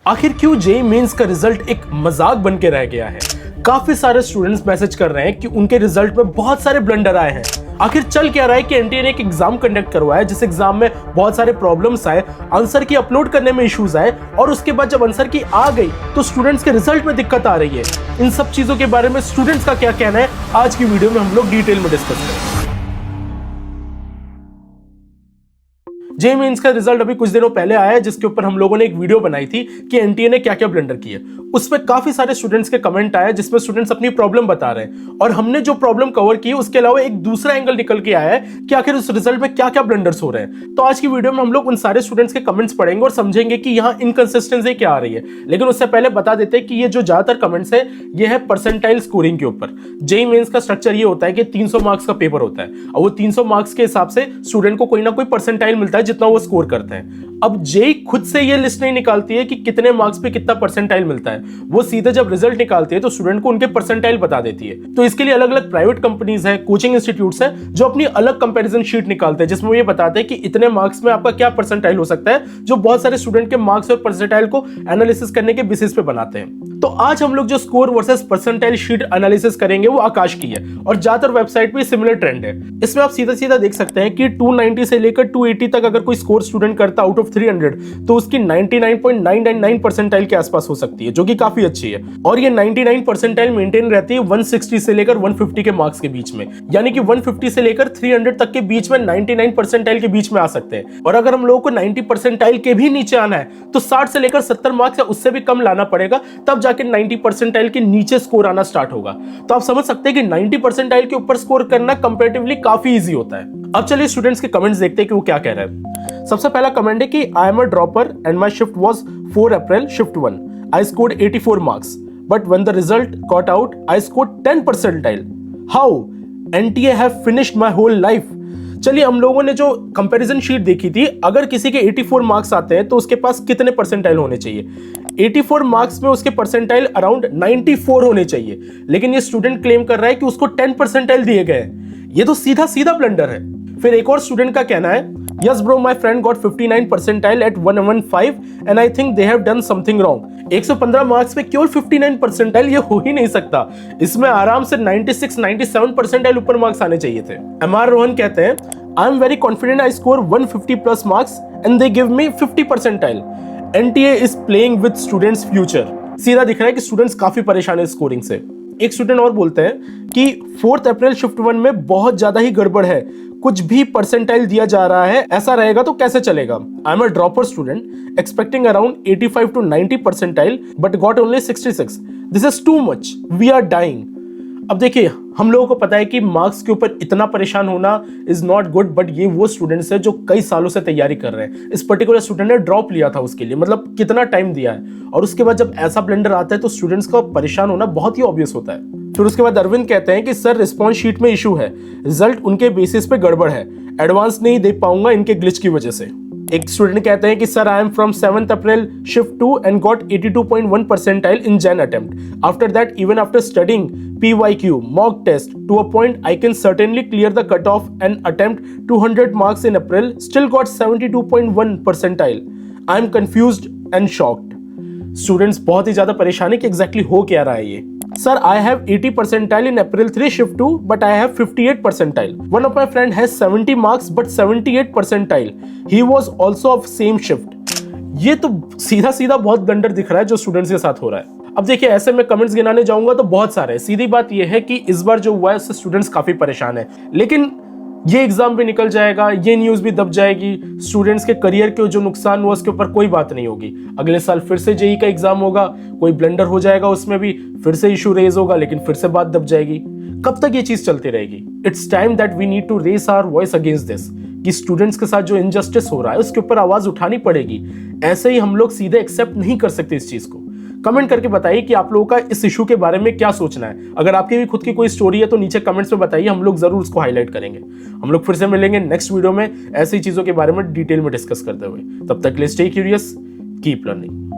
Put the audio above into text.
आखिर क्यों JEE mains का रिजल्ट एक मजाक बन के रह गया है? काफी सारे स्टूडेंट्स मैसेज कर रहे हैं कि उनके रिजल्ट में बहुत सारे ब्लंडर आए हैं। आखिर चल क्या रहा है कि एनटीए ने एक एग्जाम कंडक्ट करवाया जिस एग्जाम में बहुत सारे प्रॉब्लम्स आए, आंसर की अपलोड करने में इश्यूज आए और उसके बाद जब आंसर की आ गई तो स्टूडेंट्स के रिजल्ट में दिक्कत आ रही है। इन सब चीजों के बारे में स्टूडेंट्स का क्या कहना है आज की वीडियो में हम लोग डिटेल में डिस्कस करेंगे। जेईई मेंस का रिजल्ट अभी कुछ दिनों पहले आया है जिसके ऊपर हम लोगों ने एक वीडियो बनाई थी कि एनटीए ने क्या क्या ब्लंडर किए। उसमें काफी सारे स्टूडेंट्स के कमेंट आए जिसमें स्टूडेंट्स अपनी प्रॉब्लम बता रहे हैं और हमने जो प्रॉब्लम कवर की उसके अलावा एक दूसरा एंगल निकल के आया है कि आखिर उस रिजल्ट में क्या क्या ब्लंडर्स हो रहे हैं। तो आज की वीडियो में हम लोग उन सारे स्टूडेंट्स के कमेंट्स पढ़ेंगे और समझेंगे कि यहाँ इनकंसिस्टेंसी क्या आ रही है। लेकिन उससे पहले बता देते हैं कि ये जो ज्यादातर कमेंट्स है ये है परसेंटाइल स्कोरिंग के ऊपर। जेईई मेंस का स्ट्रक्चर ये होता है कि 300 मार्क्स का पेपर होता है और वो 300 मार्क्स के हिसाब से स्टूडेंट को कोई ना कोई परसेंटाइल मिलता है जितना वो स्कोर करते हैं। अब जेईई खुद से ये लिस्ट नहीं निकालती है कि कितने मार्क्स पे कितना परसेंटाइल मिलता है, वो सीधे जब रिजल्ट निकालती है तो स्टूडेंट को उनके परसेंटाइल बता देती है। तो इसके लिए अलग अलग प्राइवेट कंपनीज हैं, कोचिंग इंस्टीट्यूट्स हैं जो अपनी अलग कंपैरिजन शीट निकालते हैं जिसमें वो ये बताते हैं कि इतने मार्क्स में आपका क्या परसेंटाइल हो सकता है, जो बहुत सारे स्टूडेंट के मार्क्स और परसेंटाइल को एनालिसिस करने के बेसिस पे बनाते हैं। तो आज हम लोग जो score versus percentile sheet analysis करेंगे वो आकाश की है और ज्यादातर वेबसाइट पे सिमिलर ट्रेंड है। इसमें आप सीधा सीधा देख सकते हैं कि 290 से लेकर 280 तक अगर कोई स्कोर स्टूडेंट करता आउट ऑफ 300 तो उसकी 99.999 परसेंटाइल के आसपास हो सकती है, जो कि काफी अच्छी है। और ये 99 परसेंटाइल मेंटेन रहती है 160 से लेकर 150 के मार्क्स के बीच में, यानी कि 150 से लेकर 300 तक के बीच में 99 परसेंटाइल के बीच में आ सकते हैं। और अगर हम लोगों को 90 परसेंटाइल के भी नीचे आना है तो 60 से लेकर 70 मार्क्स या उससे भी कम लाना पड़ेगा, तब जाके 90 परसेंटाइल के नीचे स्कोर आना स्टार्ट होगा। तो आप समझ सकते हैं कि 90 परसेंटाइल के ऊपर स्कोर करना कंपैरेटिवली काफी इजी होता है। अब चलिए स्टूडेंट्स के कमेंट्स देखते हैं कि वो क्या कह रहे हैं। सबसे पहला कमेंट है कि I am a dropper and my shift was 4 April shift 1। I scored 84 marks but when the result got out I scored 10 percentile. How NTA have finished my whole life. चलिए हम लोगों ने जो कंपैरिजन शीट देखी थी, अगर किसी के 84 मार्क्स आते हैं तो उसके पास कितने परसेंटाइल होने चाहिए। 84 मार्क्स में उसके परसेंटाइल अराउंड 94 होने चाहिए, लेकिन ये स्टूडेंट क्लेम कर रहा है कि उसको 10 परसेंटाइल दिए गए हैं। ये तो सीधा सीधा ब्लंडर है। फिर एक और स्टूडेंट का कहना है, yes bro my friend got 59 percentile at 115 and I think they have done something wrong. 115 marks में केवल 59 परसेंटाइल, ये हो ही नहीं सकता। इसमें आराम से 96 97 परसेंटाइल ऊपर मार्क्स आने चाहिए थे। एमआर रोहन कहते हैं, I am very confident I score 150 plus marks and they give me 50 percentile. NTA is playing with students future. सीधा दिख रहा है कि स्टूडेंट्स काफी परेशान है स्कोरिंग से। एक स्टूडेंट और बोलते हैं कि 4 अप्रैल शिफ्ट 1 में बहुत ज्यादा ही गड़बड़ है, कुछ भी परसेंटाइल दिया जा रहा है, ऐसा रहेगा तो कैसे चलेगा। I am a dropper student expecting around 85 to 90 percentile but got only 66। This is too much, we are dying. अब देखिए हम लोगों को पता है कि मार्क्स के ऊपर इतना परेशान होना इज नॉट गुड, बट ये वो स्टूडेंट्स है जो कई सालों से तैयारी कर रहे हैं। इस पर्टिकुलर स्टूडेंट ने ड्रॉप लिया था उसके लिए, मतलब कितना टाइम दिया है, और उसके बाद जब ऐसा ब्लंडर आता है तो स्टूडेंट्स का परेशान होना बहुत ही ऑब्वियस होता है। फिर उसके बाद अरविंद कहते हैं कि सर रिस्पॉन्स शीट में इशू है, रिजल्ट उनके बेसिस पे गड़बड़ है, एडवांस नहीं दे पाऊंगा इनके ग्लिच की वजह से। एक स्टूडेंट कहते हैं कि sir I am from 7th April shift 2 and got 82.1 percentile in Jain attempt. After that even after studying PYQ mock test to a point I can certainly clear the cutoff and attempt 200 marks in April, still got 72.1 percentile. I am confused and shocked. Students बहुत ही ज्यादा परेशान है कि exactly हो क्या रहा है ये। Sir, I have 80 percentile in April 3 shift 2, but I have 58 percentile. One of my friend has 70 marks but 78 percentile. He was also of same shift. ये तो सीधा सीधा बहुत ब्लंडर दिख रहा है जो स्टूडेंट्स के साथ हो रहा है। अब देखिए ऐसे में कमेंट्स गिनाने जाऊंगा तो बहुत सारे। सीधी बात यह है कि इस बार जो हुआ है उससे स्टूडेंट्स काफी परेशान है, लेकिन ये एग्जाम भी निकल जाएगा, ये न्यूज भी दब जाएगी, स्टूडेंट्स के करियर के जो नुकसान हुआ उसके ऊपर कोई बात नहीं होगी। अगले साल फिर से जेईई का एग्जाम होगा, कोई ब्लंडर हो जाएगा उसमें भी, फिर से इशू रेज होगा, लेकिन फिर से बात दब जाएगी। कब तक ये चीज चलती रहेगी? It's time that we need to raise our voice against this, कि स्टूडेंट्स के साथ जो इनजस्टिस हो रहा है उसके ऊपर आवाज उठानी पड़ेगी। ऐसे ही हम लोग सीधे एक्सेप्ट नहीं कर सकते इस चीज को। कमेंट करके बताइए कि आप लोगों का इस इशू के बारे में क्या सोचना है। अगर आपकी भी खुद की कोई स्टोरी है तो नीचे कमेंट्स में बताइए, हम लोग जरूर उसको हाईलाइट करेंगे। हम लोग फिर से मिलेंगे नेक्स्ट वीडियो में ऐसी चीजों के बारे में डिटेल में डिस्कस करते हुए। तब तक के लिए स्टे क्यूरियस, कीप लर्निंग।